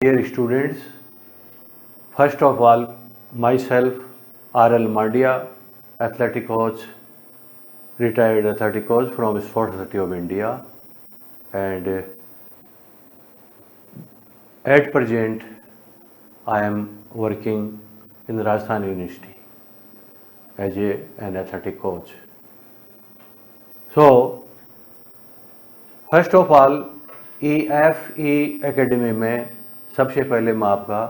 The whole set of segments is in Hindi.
Dear students, first of all, myself, R.L. Mandia, athletic coach, retired athletic coach from Sports Authority of India, and at present, I am working in Rajasthan University as an athletic coach. So, first of all, EFE academy में सबसे पहले मैं आपका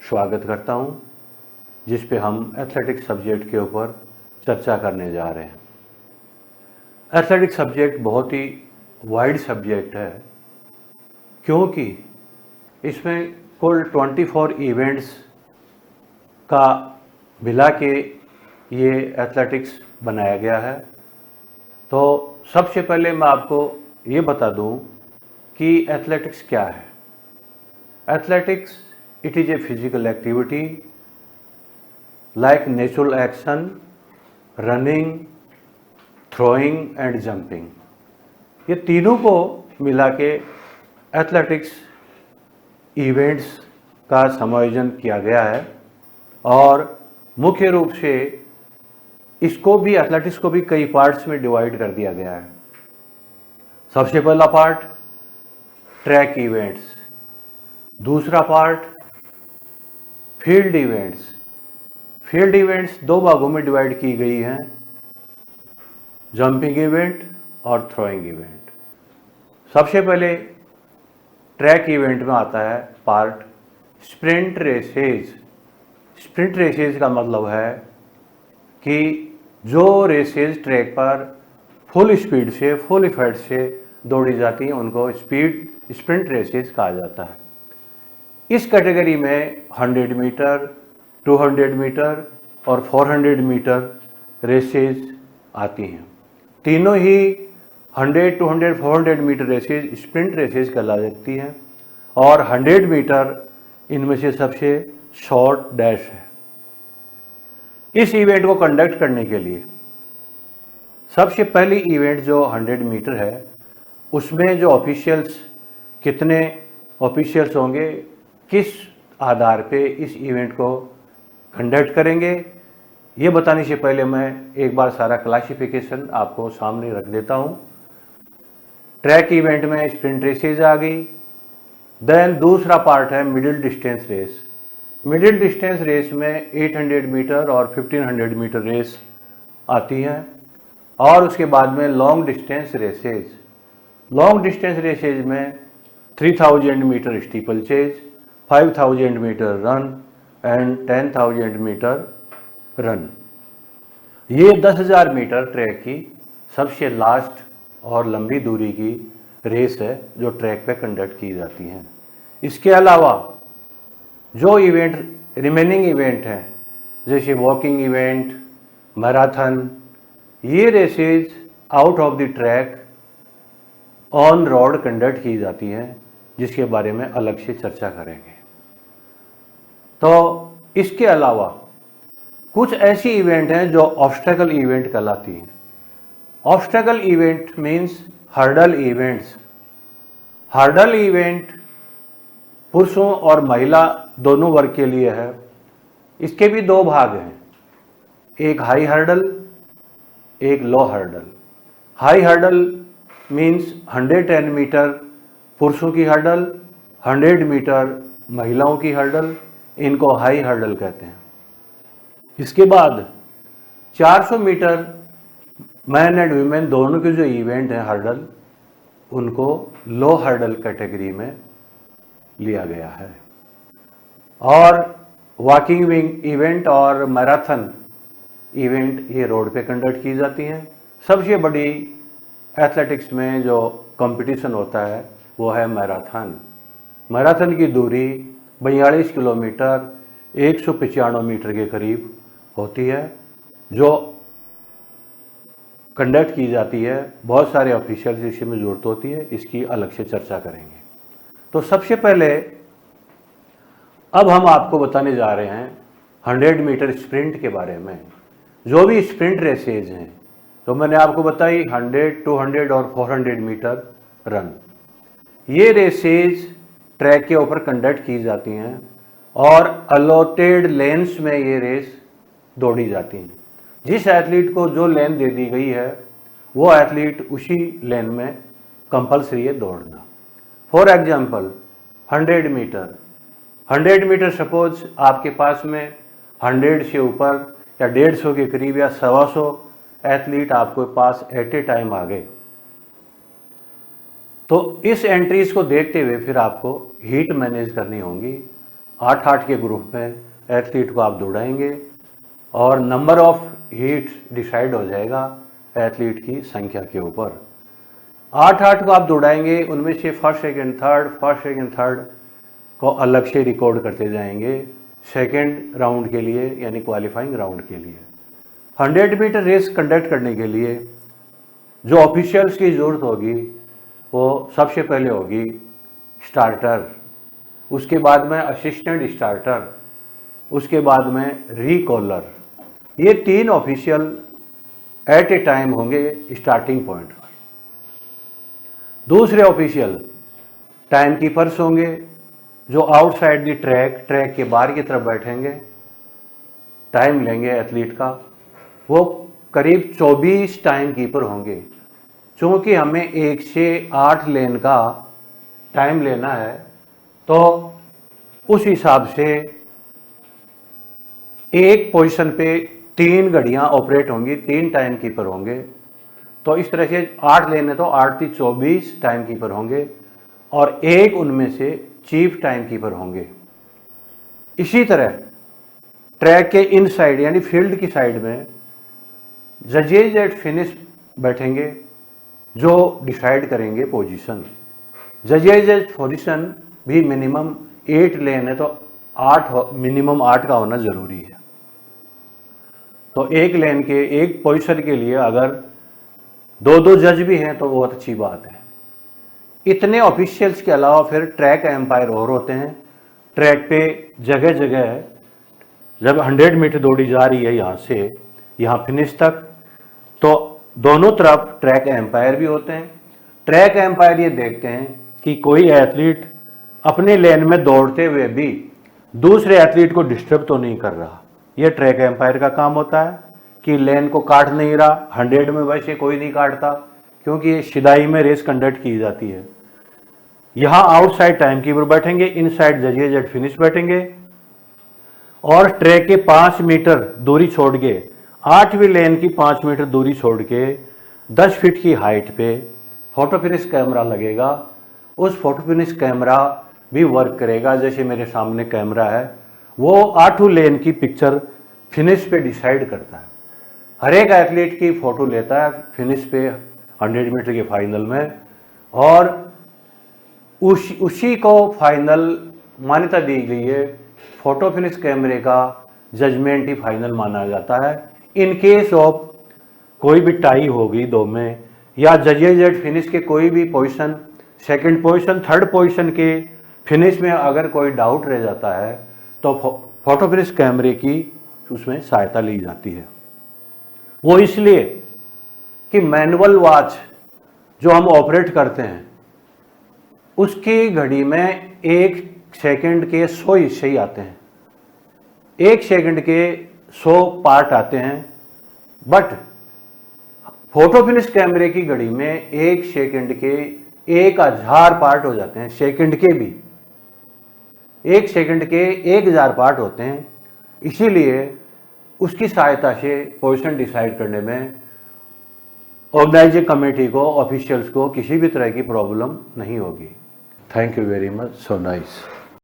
स्वागत करता हूं, जिस पे हम एथलेटिक्स सब्जेक्ट के ऊपर चर्चा करने जा रहे हैं। एथलेटिक्स सब्जेक्ट बहुत ही वाइड सब्जेक्ट है, क्योंकि इसमें कुल 24 इवेंट्स का मिला के ये एथलेटिक्स बनाया गया है। तो सबसे पहले मैं आपको ये बता दूं कि एथलेटिक्स क्या है। Athletics, it is a physical activity like natural action, running, throwing and jumping. ये तीनों को मिला के एथलेटिक्स इवेंट्स का समायोजन किया गया है, और मुख्य रूप से इसको भी, एथलेटिक्स को भी कई पार्ट्स में डिवाइड कर दिया गया है। सबसे पहला पार्ट ट्रैक इवेंट्स, दूसरा part field events. Field events दो भागों में डिवाइड की गई हैं, जंपिंग इवेंट और थ्रोइंग इवेंट। सबसे पहले ट्रैक इवेंट में आता है part sprint races. Sprint races का मतलब है कि जो रेसेज ट्रैक पर फुल स्पीड से, फुल इफर्ट से दौड़ी जाती हैं, उनको स्प्रिंट रेसेज कहा जाता है। इस कैटेगरी में 100 मीटर, 200 मीटर और 400 मीटर रेसेज आती हैं। तीनों ही 100, 200, 400 मीटर रेसेज स्प्रिंट रेसेज कहलाती हैं, और 100 मीटर इनमें से सबसे शॉर्ट डैश है। इस इवेंट को कंडक्ट करने के लिए सबसे पहली इवेंट जो 100 मीटर है, उसमें जो ऑफिशियल्स, कितने ऑफिशियल्स होंगे, किस आधार पे इस इवेंट को कंडक्ट करेंगे, ये बताने से पहले मैं एक बार सारा क्लासिफिकेशन आपको सामने रख देता हूँ। ट्रैक इवेंट में स्प्रिंट रेसेज आ गई। देन दूसरा पार्ट है middle distance race. Middle distance race में 800 मीटर और 1500 मीटर रेस आती हैं, और उसके बाद में long distance races. Long distance races में 3000 metre steeplechase, 5000 metre run and 10,000 metre run. ये 10,000 मीटर ट्रैक की सबसे लास्ट और लंबी दूरी की रेस है जो ट्रैक पे कंडक्ट की जाती हैं। इसके अलावा जो इवेंट, रिमेनिंग इवेंट हैं, जैसे वॉकिंग इवेंट, मैराथन, ये races out of the track on road conduct की जाती हैं, जिसके बारे में अलग से चर्चा करेंगे। तो इसके अलावा कुछ ऐसी इवेंट हैं जो ऑब्स्टेकल इवेंट कहलाती हैं। Obstacle event means hurdle events. Hurdle event पुरुषों और महिला दोनों वर्ग के लिए है। इसके भी दो भाग हैं, एक हाई हर्डल, एक low hurdle. High hurdle means 110 metre पुरुषों की हर्डल, 100 मीटर महिलाओं की हर्डल, इनको हाई हर्डल कहते हैं। इसके बाद 400 मीटर मैन एंड वीमेन दोनों के जो इवेंट हैं हर्डल, उनको लो हर्डल कैटेगरी में लिया गया है। और वॉकिंग इवेंट और मैराथन इवेंट ये रोड पे कंडक्ट की जाती हैं। सबसे बड़ी एथलेटिक्स में जो कंपटीशन होता है वो है मैराथन। मैराथन की दूरी 42 किलोमीटर 195 मीटर के करीब होती है, जो कंडक्ट की जाती है। बहुत सारे ऑफिशियल्स इसमें जरूरत होती है, इसकी अलग से चर्चा करेंगे। तो सबसे पहले अब हम आपको बताने जा रहे हैं 100 मीटर स्प्रिंट के बारे में। जो भी स्प्रिंट रेसेज हैं, तो मैंने आपको बताई 100, 200 और 400 मीटर रन। ये रेसेज ट्रैक के ऊपर कंडक्ट की जाती हैं और अलॉटेड लेन्स में ये रेस दौड़ी जाती हैं। जिस एथलीट को जो लेन दे दी गई है वो एथलीट उसी लेन में कंपलसरी है दौड़ना। For example 100 metre, 100 metre suppose आपके पास में 100 से ऊपर या 150 के करीब या 125 एथलीट आपके पास एट ए टाइम आ गए, तो इस एंट्रीज को देखते हुए फिर आपको हीट मैनेज करनी होंगी। 8-8 के ग्रुप में एथलीट को आप दौड़ाएंगे और नंबर ऑफ हीट डिसाइड हो जाएगा एथलीट की संख्या के ऊपर। 8-8 को आप दौड़ाएंगे, उनमें से फर्स्ट सेकंड थर्ड को अलग से रिकॉर्ड करते जाएंगे सेकंड राउंड के लिए, यानी क्वालिफाइंग राउंड के लिए। 100 मीटर रेस कंडक्ट करने के लिए जो ऑफिशियल्स की ज़रूरत होगी वो सबसे पहले होगी स्टार्टर, उसके बाद में असिस्टेंट स्टार्टर, उसके बाद में रिकॉलर। ये 3 ऑफिशियल एट ए टाइम होंगे स्टार्टिंग पॉइंट पर। दूसरे ऑफिशियल टाइम कीपर्स होंगे जो आउटसाइड दी ट्रैक के बाहर की तरफ बैठेंगे, टाइम लेंगे एथलीट का। वो करीब 24 टाइम कीपर होंगे। चूँकि हमें 1 से 8 लेन का टाइम लेना है तो उस हिसाब से एक पोजीशन पे 3 घड़ियाँ ऑपरेट होंगी, 3 टाइम कीपर होंगे। तो इस तरह से 8 लेने तो 8 × 24 टाइम कीपर होंगे और एक उनमें से चीफ टाइम कीपर होंगे। इसी तरह ट्रैक के इन साइड यानी फील्ड की साइड में जजेज एट फिनिश बैठेंगे जो डिसाइड करेंगे पोजीशन। जजेज एट पोजीशन भी मिनिमम 8 लेन है तो 8 मिनिमम 8 का होना ज़रूरी है। तो एक लेन के एक पोजीशन के लिए अगर 2-2 जज भी हैं तो बहुत अच्छी बात है। इतने ऑफिशियल्स के अलावा फिर ट्रैक एम्पायर और होते हैं। ट्रैक पे जगह जगह जब 100 मीटर दौड़ी जा रही है यहाँ से यहाँ फिनिश तक, तो दोनों तरफ ट्रैक एम्पायर भी होते हैं। ट्रैक एम्पायर ये देखते हैं कि कोई एथलीट अपने लेन में दौड़ते हुए भी दूसरे एथलीट को डिस्टर्ब तो नहीं कर रहा। ये ट्रैक एम्पायर का काम होता है कि लेन को काट नहीं रहा। 100 में वैसे कोई नहीं काटता क्योंकि ये शिदाई में रेस कंडक्ट की जाती है। यहाँ आउटसाइड टाइम कीपर बैठेंगे, इनसाइड जजेज एट फिनिश बैठेंगे और ट्रैक के 5 मीटर दूरी छोड़ के 8वीं लेन की 5 मीटर दूरी छोड़ के 10 फीट की हाइट पे फोटो फिनिश कैमरा लगेगा। उस फोटो फिनिश कैमरा भी वर्क करेगा। जैसे मेरे सामने कैमरा है, वो 8वीं लेन की पिक्चर फिनिश पे डिसाइड करता है। हर एक एथलीट की फ़ोटो लेता है फिनिश पे 100 मीटर के फाइनल में और उसी को फाइनल मान्यता दी गई है। फोटो फिनिश कैमरे का जजमेंट ही फाइनल माना जाता है। इन केस ऑफ कोई भी टाई होगी 2 में या जजेज एट फिनिश के कोई भी position, second position, third position के फिनिश में अगर कोई डाउट रह जाता है तो फोटो फिनिश कैमरे की उसमें सहायता ली जाती है। वो इसलिए कि मैनुअल वॉच जो हम ऑपरेट करते हैं उसकी घड़ी में 1 सेकंड के 100 हिस्से ही आते हैं। 1 सेकंड के 100 पार्ट आते हैं, बट फोटो फिनिश कैमरे की घड़ी में 1 सेकंड के 1000 पार्ट हो जाते हैं। सेकंड के भी 1 सेकंड के 1000 पार्ट होते हैं। इसीलिए उसकी सहायता से पोजीशन डिसाइड करने में ऑर्गेनाइजिंग कमेटी को, ऑफिशियल्स को किसी भी तरह की प्रॉब्लम नहीं होगी। Thank you very much, so nice.